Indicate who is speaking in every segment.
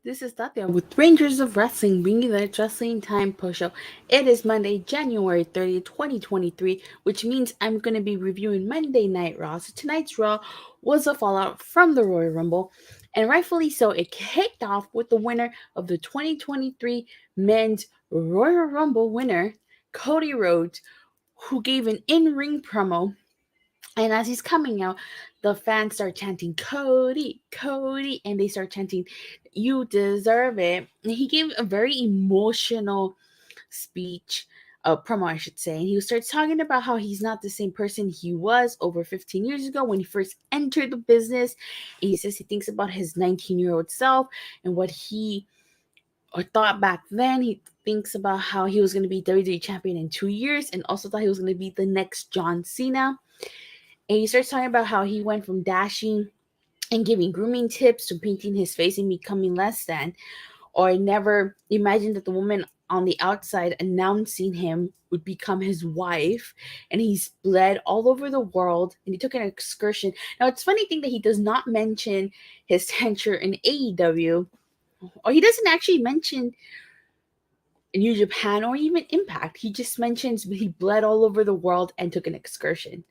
Speaker 1: This is Datila with Rangers of Wrestling, bringing you the Wrestling Time post show. It is Monday, January 30th, 2023, which means I'm going to be reviewing Monday Night Raw. So tonight's Raw was a fallout from the Royal Rumble, and rightfully so. It kicked off with the winner of the 2023 Men's Royal Rumble winner, Cody Rhodes, who gave an in-ring promo. And as he's coming out, the fans start chanting, Cody, Cody, and they start chanting, you deserve it. And he gave a very emotional speech, promo, I should say. And he starts talking about how he's not the same person he was over 15 years ago when he first entered the business. And he says he thinks about his 19-year-old self and what he thought back then. He thinks about how he was going to be WWE champion in 2 years and also thought he was going to be the next John Cena. And he starts talking about how he went from dashing and giving grooming tips to painting his face and becoming less than, or never imagined that the woman on the outside announcing him would become his wife. And he's bled all over the world, and he took an excursion. Now, it's funny thing that he does not mention his tenure in AEW, or he doesn't actually mention New Japan or even Impact. He just mentions he bled all over the world and took an excursion.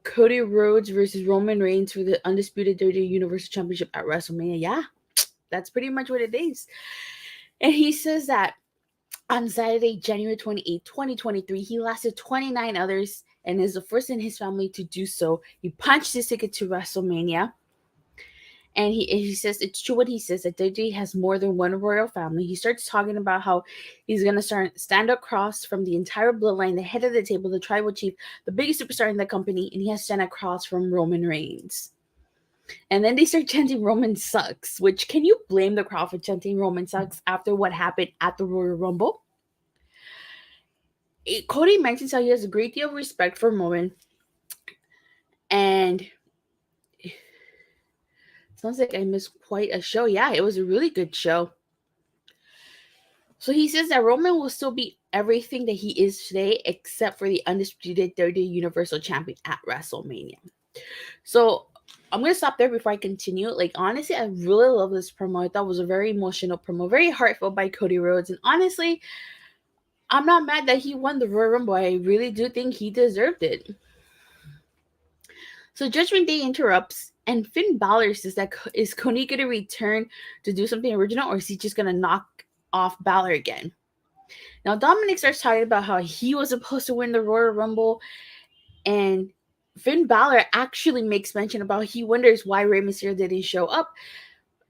Speaker 1: Cody Rhodes versus Roman Reigns for the undisputed WWE Universal Championship at WrestleMania. Yeah, that's pretty much what it is. And he says that on Saturday, January 28, 2023, he lasted 29 others and is the first in his family to do so. He punched his ticket to WrestleMania. And he says it's true what he says, that WWE has more than one royal family. He starts talking about how he's going to stand across from the entire bloodline, the head of the table, the tribal chief, the biggest superstar in the company, and he has to stand across from Roman Reigns. And then they start chanting Roman sucks, which, can you blame the crowd for chanting Roman sucks after what happened at the Royal Rumble? Cody mentions how he has a great deal of respect for Roman, and sounds like I missed quite a show. Yeah, it was a really good show. So he says that Roman will still be everything that he is today, except for the undisputed WWE Universal Champion at WrestleMania. So I'm going to stop there before I continue. Like, honestly, I really love this promo. I thought it was a very emotional promo, very heartfelt by Cody Rhodes. And honestly, I'm not mad that he won the Royal Rumble. I really do think he deserved it. So Judgment Day interrupts, and Finn Balor says that, is Cody going to return to do something original, or is he just going to knock off Balor again? Now Dominic starts talking about how he was supposed to win the Royal Rumble, and Finn Balor actually makes mention about he wonders why Rey Mysterio didn't show up.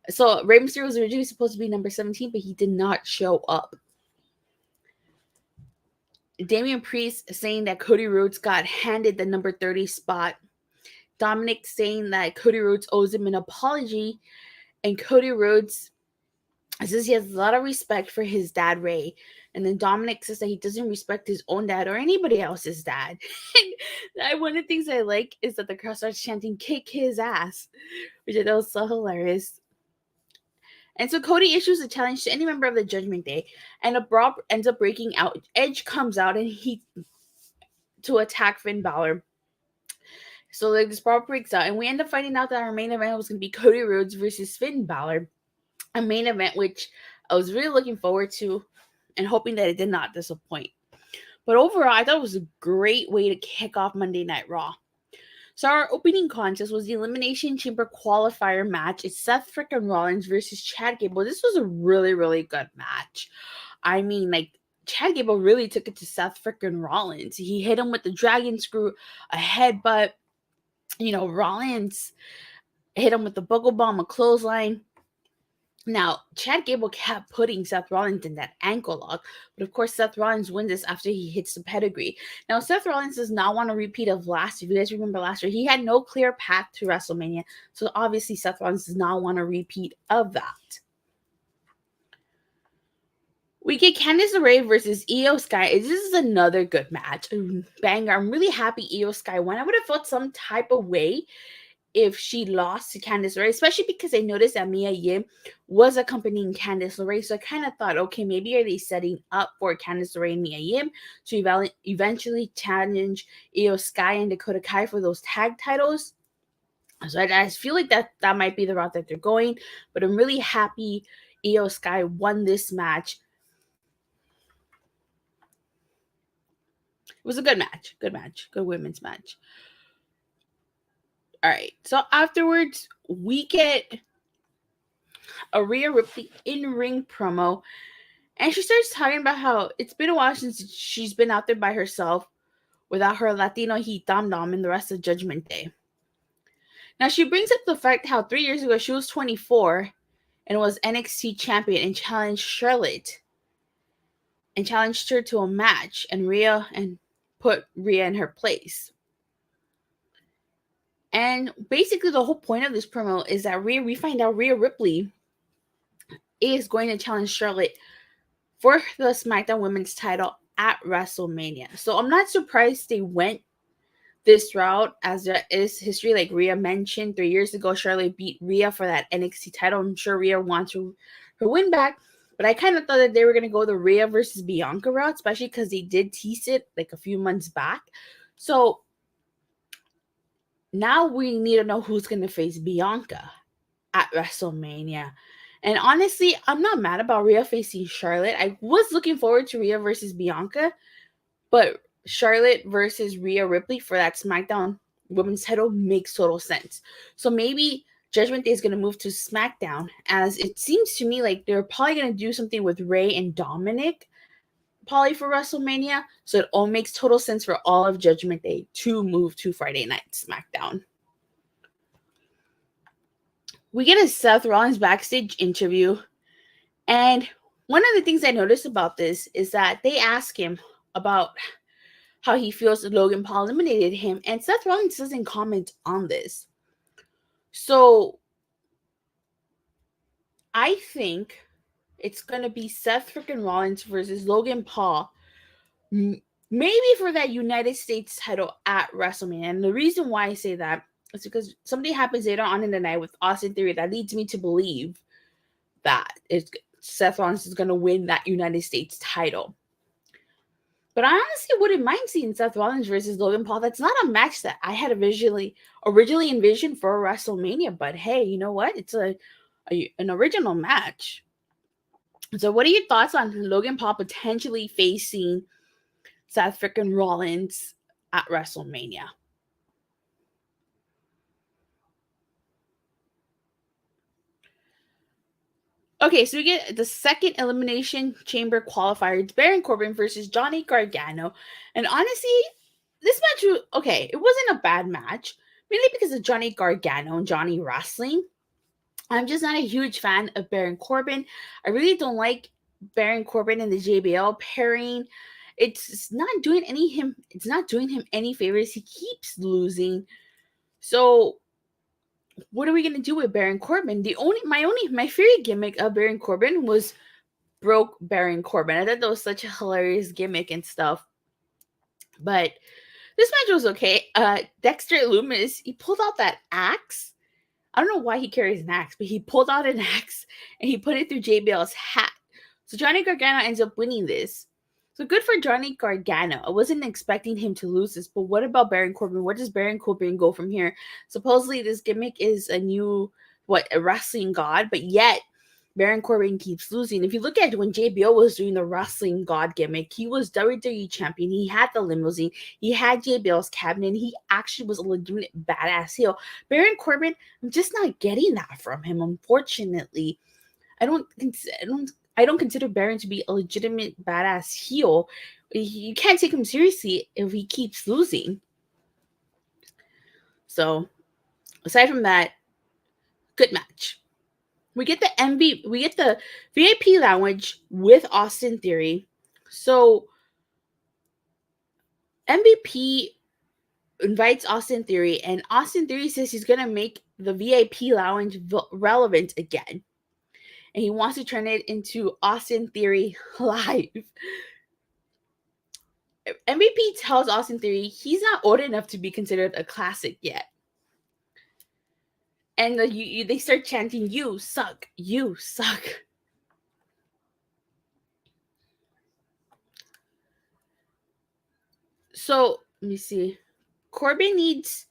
Speaker 1: So Rey Mysterio was originally supposed to be number 17, but he did not show up. Damian Priest saying that Cody Rhodes got handed the number 30 spot. Dominic saying that Cody Rhodes owes him an apology, and Cody Rhodes says he has a lot of respect for his dad, Rey. And then Dominic says that he doesn't respect his own dad or anybody else's dad. And one of the things I like is that the crowd starts chanting, kick his ass, which I thought was so hilarious. And so Cody issues a challenge to any member of the Judgment Day, and a brawl ends up breaking out. Edge comes out and to attack Finn Balor. So like this brawl breaks out, and we end up finding out that our main event was going to be Cody Rhodes versus Finn Balor, a main event which I was really looking forward to and hoping that it did not disappoint. But overall, I thought it was a great way to kick off Monday Night Raw. So our opening contest was the Elimination Chamber Qualifier match. It's Seth freaking Rollins versus Chad Gable. This was a really, really good match. I mean, like, Chad Gable really took it to Seth freaking Rollins. He hit him with the dragon screw, a headbutt. Rollins hit him with the buckle bomb, a clothesline. Now, Chad Gable kept putting Seth Rollins in that ankle lock, but of course, Seth Rollins wins this after he hits the pedigree. Now, Seth Rollins does not want a repeat of last year. If you guys remember last year, he had no clear path to WrestleMania, so obviously Seth Rollins does not want a repeat of that. We get Candice LeRae versus IYO SKY. This is another good match. Banger. I'm really happy IYO SKY won. I would have felt some type of way if she lost to Candice LeRae, especially because I noticed that Mia Yim was accompanying Candice LeRae. So I kind of thought, okay, maybe are they setting up for Candice LeRae and Mia Yim to eventually challenge IYO SKY and Dakota Kai for those tag titles? So I feel like that might be the route that they're going, but I'm really happy IYO SKY won this match. It was a good match, good women's match. All right, so afterwards we get a Rhea Ripley in-ring promo, and she starts talking about how it's been a while since she's been out there by herself without her Latino Heat Dom Dom and the rest of Judgment Day. Now she brings up the fact how 3 years ago she was 24 and was NXT champion and challenged Charlotte and challenged her to a match and put Rhea in her place. And basically the whole point of this promo is that we find out Rhea Ripley is going to challenge Charlotte for the SmackDown Women's title at WrestleMania. So I'm not surprised they went this route, as there is history. Like Rhea mentioned, 3 years ago, Charlotte beat Rhea for that NXT title. I'm sure Rhea wants her win back, but I kind of thought that they were going to go the Rhea versus Bianca route, especially because they did tease it like a few months back. So now we need to know who's going to face Bianca at WrestleMania. And honestly, I'm not mad about Rhea facing Charlotte. I was looking forward to Rhea versus Bianca, but Charlotte versus Rhea Ripley for that SmackDown Women's title makes total sense. So maybe Judgment Day is going to move to SmackDown, as it seems to me like they're probably going to do something with Rey and Dominic probably for WrestleMania. So it all makes total sense for all of Judgment Day to move to Friday Night SmackDown. We get a Seth Rollins backstage interview, and one of the things I noticed about this is that they ask him about how he feels that Logan Paul eliminated him, and Seth Rollins doesn't comment on this. So I think it's going to be Seth freaking Rollins versus Logan Paul, maybe for that United States title at WrestleMania. And the reason why I say that is because something happens later on in the night with Austin Theory that leads me to believe that Seth Rollins is going to win that United States title. But I honestly wouldn't mind seeing Seth Rollins versus Logan Paul. That's not a match that I had originally envisioned for WrestleMania. But hey, you know what? It's an original match. So what are your thoughts on Logan Paul potentially facing Seth freaking Rollins at WrestleMania? Okay, so we get the second Elimination Chamber qualifier. It's Baron Corbin versus Johnny Gargano. And honestly, this match was okay. It wasn't a bad match, mainly because of Johnny Gargano and Johnny wrestling. I'm just not a huge fan of Baron Corbin. I really don't like Baron Corbin and the JBL pairing. It's not doing him any favors. He keeps losing. So what are we gonna do with Baron Corbin? My favorite gimmick of Baron Corbin was broke Baron Corbin. I thought that was such a hilarious gimmick and stuff. But this match was okay. Dexter Lumis, he pulled out that axe. I don't know why he carries an axe, but he pulled out an axe and he put it through JBL's hat. So Johnny Gargano ends up winning this. So good for Johnny Gargano. I wasn't expecting him to lose this, but what about Baron Corbin? Where does Baron Corbin go from here? Supposedly this gimmick is a wrestling god, but yet Baron Corbin keeps losing. If you look at when JBL was doing the wrestling god gimmick, he was WWE champion. He had the limousine. He had JBL's cabinet. He actually was a legitimate badass heel. Baron Corbin, I'm just not getting that from him, unfortunately. I don't consider Baron to be a legitimate badass heel. You can't take him seriously if he keeps losing. So, aside from that, good match. We get the VIP lounge with Austin Theory. So MVP invites Austin Theory, and Austin Theory says he's gonna make the VIP lounge relevant again. And he wants to turn it into Austin Theory Live. MVP tells Austin Theory he's not old enough to be considered a classic yet. And they start chanting, "You suck, you suck." So, let me see. Corbin needs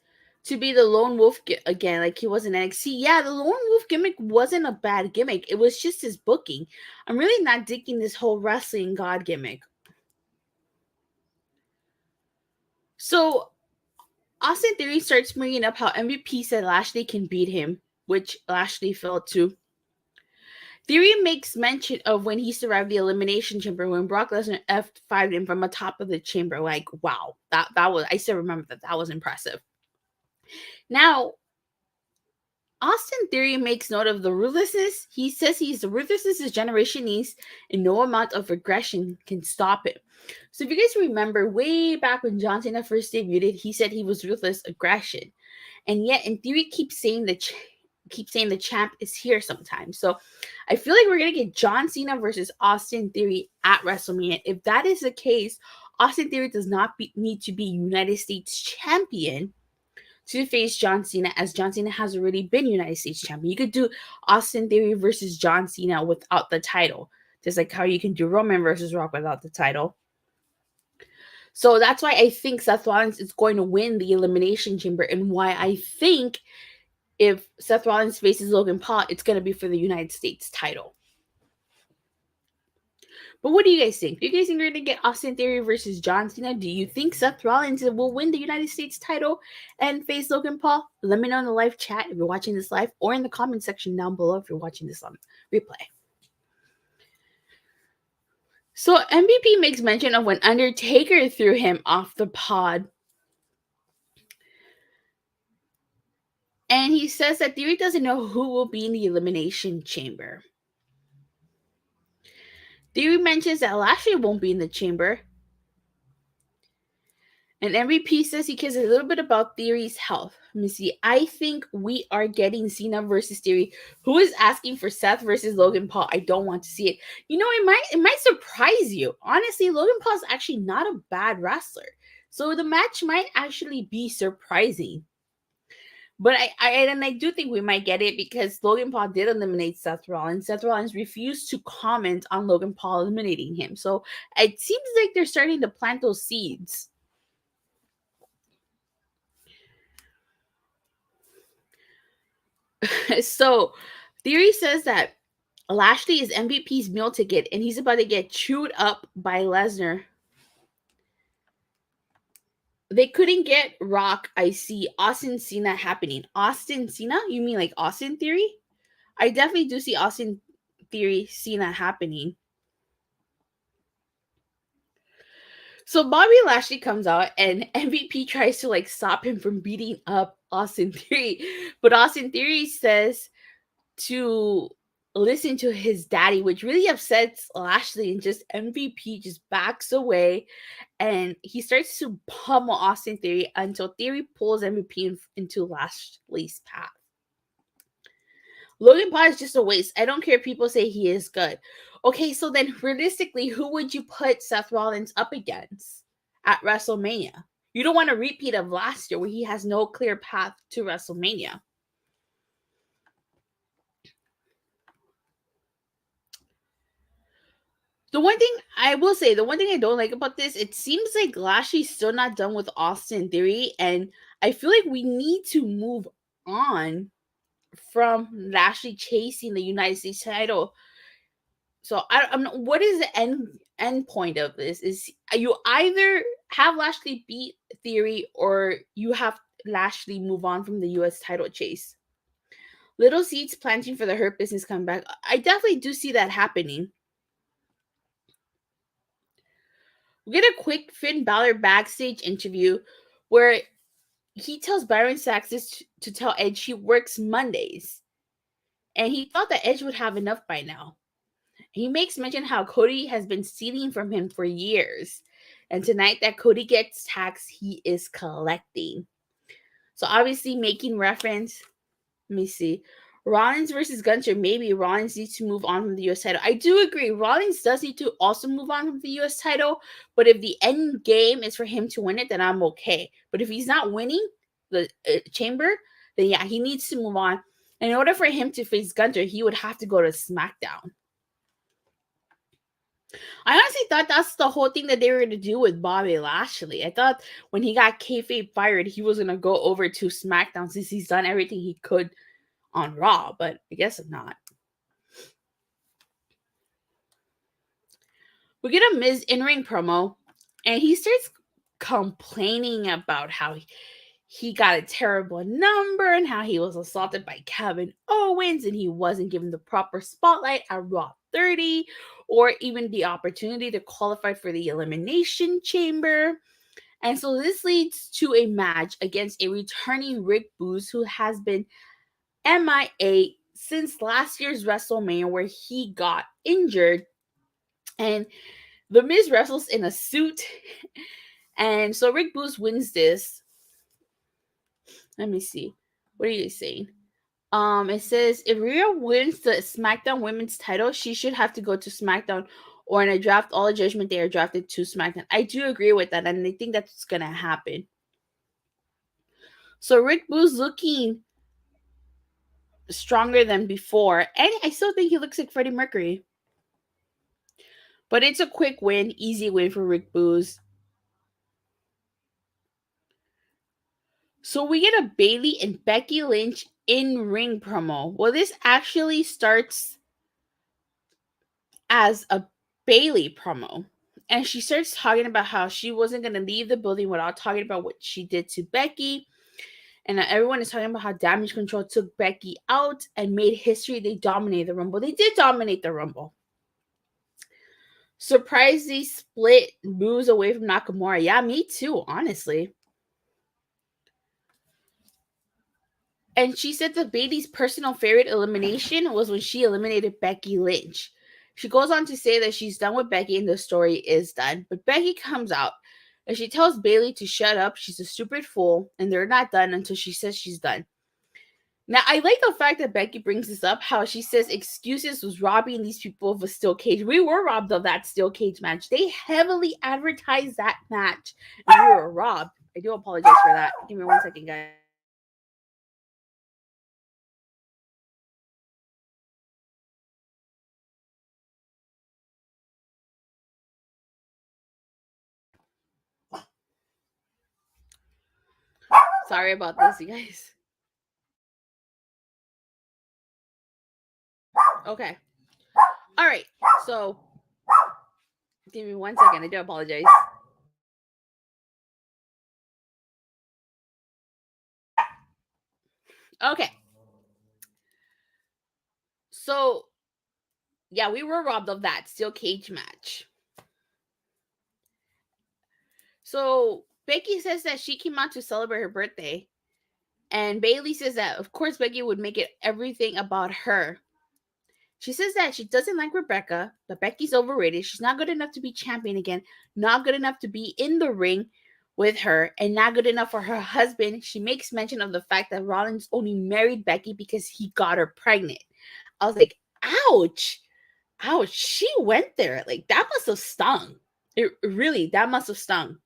Speaker 1: to be the lone wolf again, like he was in NXT. Yeah, the lone wolf gimmick wasn't a bad gimmick. It was just his booking. I'm really not digging this whole wrestling god gimmick. So Austin Theory starts bringing up how MVP said Lashley can beat him, which Lashley fell to. Theory makes mention of when he survived the Elimination Chamber when Brock Lesnar F5'd him from atop of the chamber. Like, wow, that was, I still remember that was impressive. Now, Austin Theory makes note of the ruthlessness. He says the ruthlessness his generation needs, and no amount of aggression can stop it. So if you guys remember, way back when John Cena first debuted, he said he was ruthless aggression, and yet in Theory keeps saying the champ is here sometimes. So I feel like we're gonna get John Cena versus Austin Theory at WrestleMania. If that is the case, Austin Theory does not need to be United States champion to face John Cena, as John Cena has already been United States champion. You could do Austin Theory versus John Cena without the title, just like how you can do Roman versus Rock without the title. So that's why I think Seth Rollins is going to win the Elimination Chamber, and why I think if Seth Rollins faces Logan Paul, it's going to be for the United States title. But what do you guys think? Do you guys think we're going to get Austin Theory versus John Cena? Do you think Seth Rollins will win the United States title and face Logan Paul? Let me know in the live chat if you're watching this live, or in the comment section down below if you're watching this on replay. So MVP makes mention of when Undertaker threw him off the pod. And he says that Theory doesn't know who will be in the Elimination Chamber. Theory mentions that Lashley won't be in the chamber. And MVP says he cares a little bit about Theory's health. Let me see. I think we are getting Cena versus Theory. Who is asking for Seth versus Logan Paul? I don't want to see it. You know, it might surprise you. Honestly, Logan Paul is actually not a bad wrestler. So the match might actually be surprising. But I do think we might get it, because Logan Paul did eliminate Seth Rollins. Seth Rollins refused to comment on Logan Paul eliminating him. So it seems like they're starting to plant those seeds. So Theory says that Lashley is MVP's meal ticket, and he's about to get chewed up by Lesnar. They couldn't get Rock. I see Austin Cena happening. Austin Cena? You mean like Austin Theory? I definitely do see Austin Theory Cena happening. So Bobby Lashley comes out, and MVP tries to like stop him from beating up Austin Theory. But Austin Theory says to listen to his daddy, which really upsets Lashley, and just MVP just backs away, and he starts to pummel Austin Theory until Theory pulls MVP into Lashley's path. Logan Paul is just a waste. I don't care if people say he is good. Okay, so then realistically, who would you put Seth Rollins up against at WrestleMania? You don't want a repeat of last year where he has no clear path to WrestleMania. The one thing I will say, the one thing I don't like about this, it seems like Lashley's still not done with Austin Theory, and I feel like we need to move on from Lashley chasing the United States title. So what is the end point of this? Is you either have Lashley beat Theory, or you have Lashley move on from the US title chase. Little seeds planting for the Hurt Business comeback. I definitely do see that happening. We get a quick Finn Balor backstage interview where he tells Byron Saxon to tell Edge he works Mondays, and he thought that Edge would have enough by now. He makes mention how Cody has been stealing from him for years, and tonight that Cody gets taxed, he is collecting. So obviously making reference, let me see, Rollins versus Gunther. Maybe Rollins needs to move on from the US title. I do agree. Rollins does need to also move on from the US title. But if the end game is for him to win it, then I'm okay. But if he's not winning the chamber, then yeah, he needs to move on. And in order for him to face Gunther, he would have to go to SmackDown. I honestly thought that's the whole thing that they were going to do with Bobby Lashley. I thought when he got kayfabe fired, he was going to go over to SmackDown since he's done everything he could on Raw, but I guess not. We get a Miz In Ring promo, and he starts complaining about how he got a terrible number and how he was assaulted by Kevin Owens and he wasn't given the proper spotlight at Raw 30 or even the opportunity to qualify for the Elimination Chamber. And so this leads to a match against a returning Rick Boogz who has been MIA since last year's WrestleMania where he got injured. And The Miz wrestles in a suit. And so Rick Boogz wins this. Let me see. What are you saying? It says if Rhea wins the SmackDown Women's title, she should have to go to SmackDown, or in a draft, all of Judgment Day are drafted to SmackDown. I do agree with that, and I think that's gonna happen. So Rick Boogz looking stronger than before, and I still think he looks like Freddie Mercury. But it's a quick win, easy win for Rick Boogz. So we get a Bayley and Becky Lynch in ring promo. Well, this actually starts as a Bayley promo. And she starts talking about how she wasn't going to leave the building without talking about what she did to Becky. And everyone is talking about how Damage Control took Becky out and made history. They dominated the Rumble. They did dominate the Rumble. Surprisingly split moves away from Nakamura. Yeah, me too, honestly. And she said that Bayley's personal favorite elimination was when she eliminated Becky Lynch. She goes on to say that she's done with Becky and the story is done. But Becky comes out and she tells Bayley to shut up. She's a stupid fool and they're not done until she says she's done. Now, I like the fact that Becky brings this up, how she says excuses was robbing these people of a steel cage. We were robbed of that steel cage match. They heavily advertised that match and we were robbed. I do apologize for that. Give me 1 second, guys. Sorry about this, you guys. Okay. All right. So, give me 1 second. I do apologize. Okay. So, yeah, we were robbed of that steel cage match. So, Becky says that she came out to celebrate her birthday. And Bayley says that, of course, Becky would make it everything about her. She says that she doesn't like Rebecca, that Becky's overrated. She's not good enough to be champion again, not good enough to be in the ring with her, and not good enough for her husband. She makes mention of the fact that Rollins only married Becky because he got her pregnant. I was like, ouch. Ouch. She went there. Like, that must have stung. That must have stung.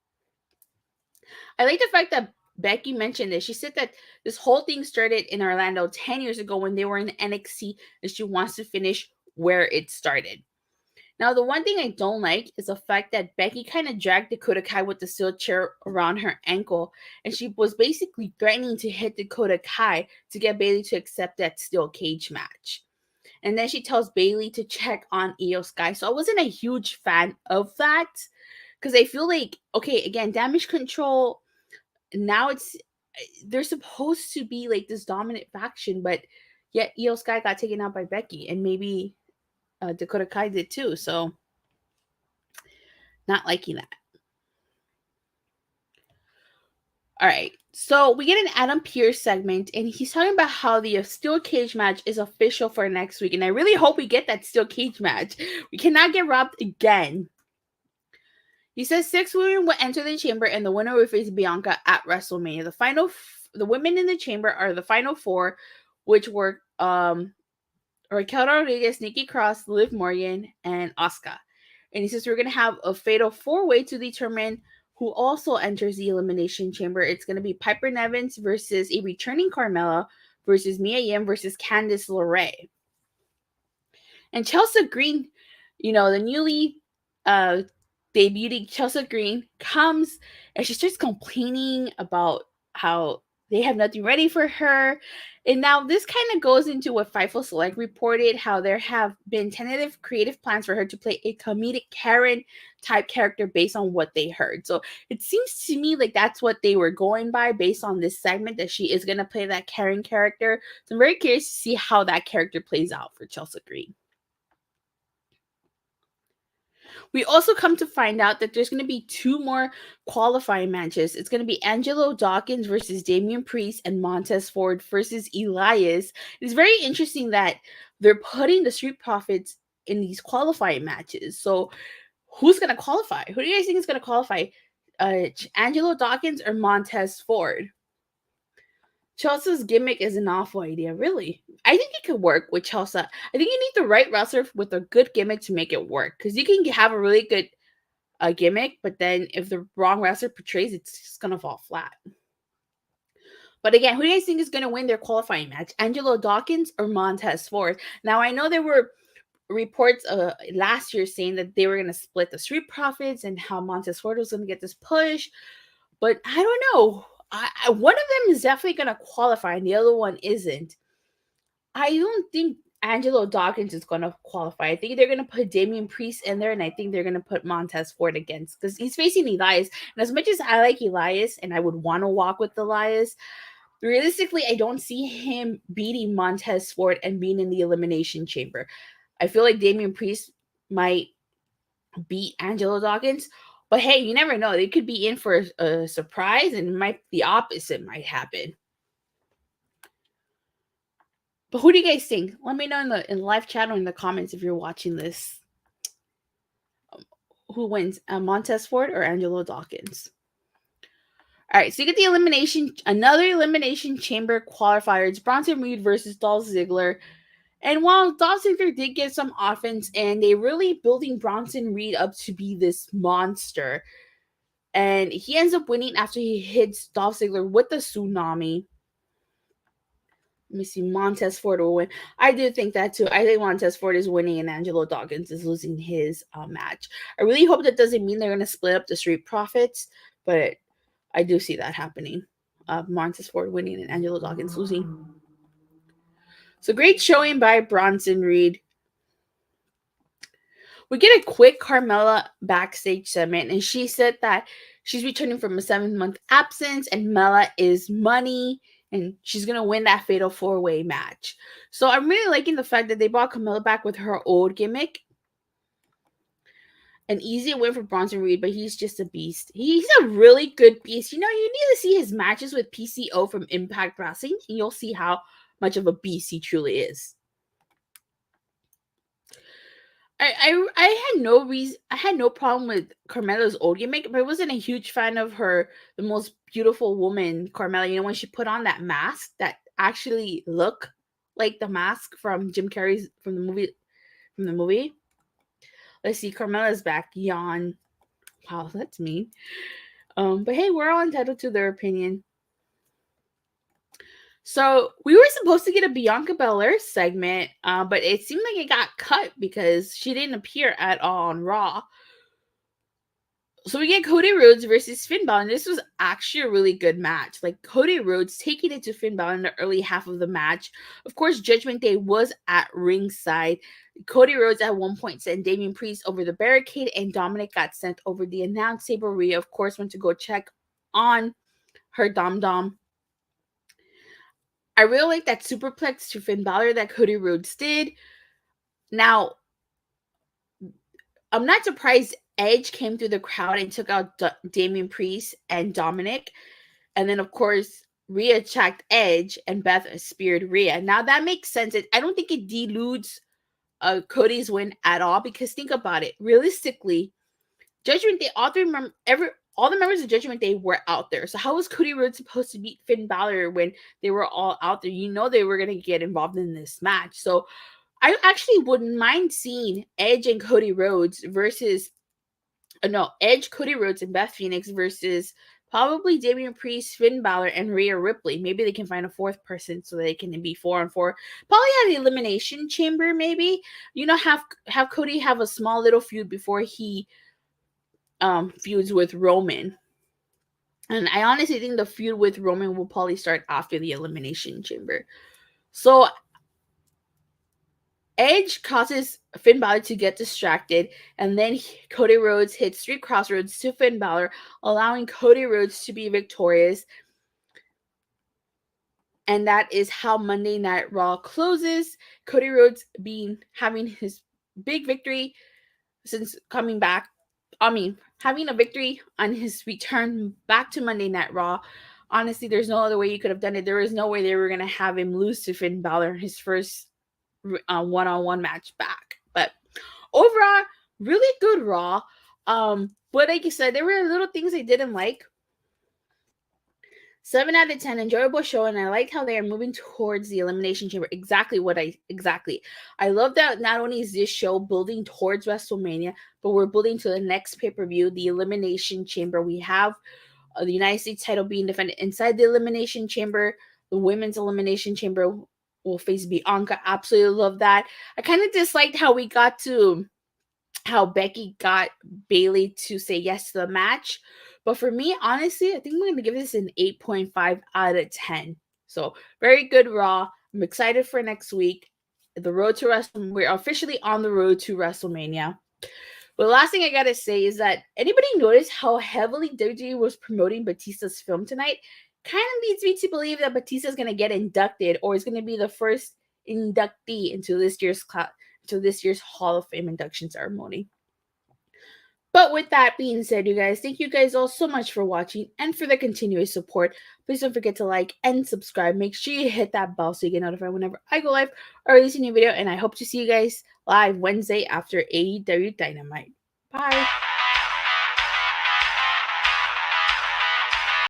Speaker 1: I like the fact that Becky mentioned this. She said that this whole thing started in Orlando 10 years ago when they were in NXT, and she wants to finish where it started. Now, the one thing I don't like is the fact that Becky kind of dragged Dakota Kai with the steel chair around her ankle, and she was basically threatening to hit Dakota Kai to get Bayley to accept that steel cage match. And then she tells Bayley to check on IYO SKY. So I wasn't a huge fan of that because I feel like, okay, again, Damage Control, now they're supposed to be like this dominant faction, but yet IYO SKY got taken out by Becky, and maybe Dakota Kai did too. So not liking that. All right. So we get an Adam Pearce segment, and he's talking about how the steel cage match is official for next week. And I really hope we get that steel cage match. We cannot get robbed again. He says 6 women will enter the chamber, and the winner will face Bianca at WrestleMania. The women in the chamber are the final 4, which were Raquel Rodriguez, Nikki Cross, Liv Morgan, and Asuka. And he says we're going to have a fatal 4-way to determine who also enters the Elimination Chamber. It's going to be Piper Nevins versus a returning Carmella versus Mia Yim versus Candice LeRae. And Chelsea Green, the newly debuting Chelsea Green comes and she starts complaining about how they have nothing ready for her. And now this kind of goes into what Fightful Select reported, how there have been tentative creative plans for her to play a comedic Karen type character based on what they heard. So it seems to me like that's what they were going by based on this segment, that she is going to play that Karen character. So I'm very curious to see how that character plays out for Chelsea Green. We also come to find out that there's going to be 2 more qualifying matches. It's going to be Angelo Dawkins versus Damian Priest and Montez Ford versus Elias. It's very interesting that they're putting the Street Profits in these qualifying matches. So who's going to qualify? Who do you guys think is going to qualify? Angelo Dawkins or Montez Ford? Chelsea's gimmick is an awful idea, really. I think it could work with Chelsea. I think you need the right wrestler with a good gimmick to make it work. Because you can have a really good gimmick, but then if the wrong wrestler portrays, it's just going to fall flat. But again, who do you guys think is going to win their qualifying match? Angelo Dawkins or Montez Ford? Now, I know there were reports last year saying that they were going to split the Street Profits and how Montez Ford was going to get this push. But I don't know. One of them is definitely going to qualify and the other one isn't. I don't think Angelo Dawkins is going to qualify. I think they're going to put Damian Priest in there, and I think they're going to put Montez Ford against, because he's facing Elias. And as much as I like Elias and I would want to walk with Elias, realistically, I don't see him beating Montez Ford and being in the Elimination Chamber. I feel like Damian Priest might beat Angelo Dawkins. But hey, you never know. They could be in for a surprise, and the opposite might happen. But who do you guys think? Let me know in the live chat or in the comments if you're watching this. Who wins, Montez Ford or Angelo Dawkins? All right, so you get another Elimination Chamber qualifier. It's Bronson Reed versus Dolph Ziggler. And while Dolph Ziggler did get some offense, and they really building Bronson Reed up to be this monster, and he ends up winning after he hits Dolph Ziggler with the tsunami. Let me see. Montez Ford will win. I do think that too. I think Montez Ford is winning and Angelo Dawkins is losing his match. I really hope that doesn't mean they're going to split up the Street Profits, but I do see that happening. Montez Ford winning and Angelo Dawkins losing. So great showing by Bronson Reed. We get a quick Carmella backstage segment, and she said that she's returning from a 7-month absence, and Mella is money, and she's going to win that Fatal 4-Way match. So I'm really liking the fact that they brought Carmella back with her old gimmick. An easy win for Bronson Reed, but he's just a beast. He's a really good beast. You know, you need to see his matches with PCO from Impact Wrestling, and you'll see how much of a beast he truly is. I had no problem with Carmella's old gimmick, but I wasn't a huge fan of her, the most beautiful woman, Carmella. You know, when she put on that mask that actually looked like the mask from Jim Carrey's from the movie. Let's see, Carmella's back. Yawn. Wow, that's mean. But hey, we're all entitled to their opinion. So we were supposed to get a Bianca Belair segment, but it seemed like it got cut because she didn't appear at all on Raw. So we get Cody Rhodes versus Finn Balor, and this was actually a really good match. Like, Cody Rhodes taking it to Finn Balor in the early half of the match. Of course, Judgment Day was at ringside. Cody Rhodes at one point sent Damian Priest over the barricade, and Dominic got sent over the announce table. Rhea, of course, went to go check on her dom-dom. I really like that superplex to Finn Balor that Cody Rhodes did. Now, I'm not surprised Edge came through the crowd and took out Damian Priest and Dominic. And then, of course, Rhea attacked Edge and Beth speared Rhea. Now, that makes sense. I don't think it dilutes Cody's win at all, because think about it. Realistically, Judgment Day, all the members of Judgment Day were out there. So how was Cody Rhodes supposed to beat Finn Balor when they were all out there? You know they were going to get involved in this match. So I actually wouldn't mind seeing Edge and Cody Rhodes versus Edge, Cody Rhodes, and Beth Phoenix versus Probably Damian Priest, Finn Balor, and Rhea Ripley. Maybe they can find a fourth person so they can be 4-on-4. Probably at the Elimination Chamber, maybe. Have Cody have a small little feud before he feuds with Roman. And I honestly think the feud with Roman will probably start after the Elimination Chamber. So Edge causes Finn Balor to get distracted, and then Cody Rhodes hits 3 crossroads to Finn Balor, allowing Cody Rhodes to be victorious. And that is how Monday Night Raw closes. Cody Rhodes having his big victory since coming back. Having a victory on his return back to Monday Night Raw. Honestly, there's no other way you could have done it. There was no way they were going to have him lose to Finn Balor in his first one-on-one match back. But overall, really good Raw. But like you said, there were little things I didn't like. 7 out of 10, enjoyable show, and I liked how they are moving towards the Elimination Chamber. Exactly. I love that not only is this show building towards WrestleMania, but we're building to the next pay-per-view, the Elimination Chamber. We have the United States title being defended inside the Elimination Chamber. The Women's Elimination Chamber will face Bianca. Absolutely love that. I kind of disliked how Becky got Bayley to say yes to the match. But for me, honestly, I think I'm going to give this an 8.5 out of 10. So, very good Raw. I'm excited for next week. We're officially on the road to WrestleMania. But the last thing I got to say is that anybody notice how heavily WWE was promoting Batista's film tonight? Kind of leads me to believe that Batista is going to get inducted, or is going to be the first inductee into this year's Hall of Fame induction ceremony. But with that being said, you guys, thank you guys all so much for watching and for the continuous support. Please don't forget to like and subscribe. Make sure you hit that bell so you get notified whenever I go live or release a new video. And I hope to see you guys live Wednesday after AEW Dynamite. Bye.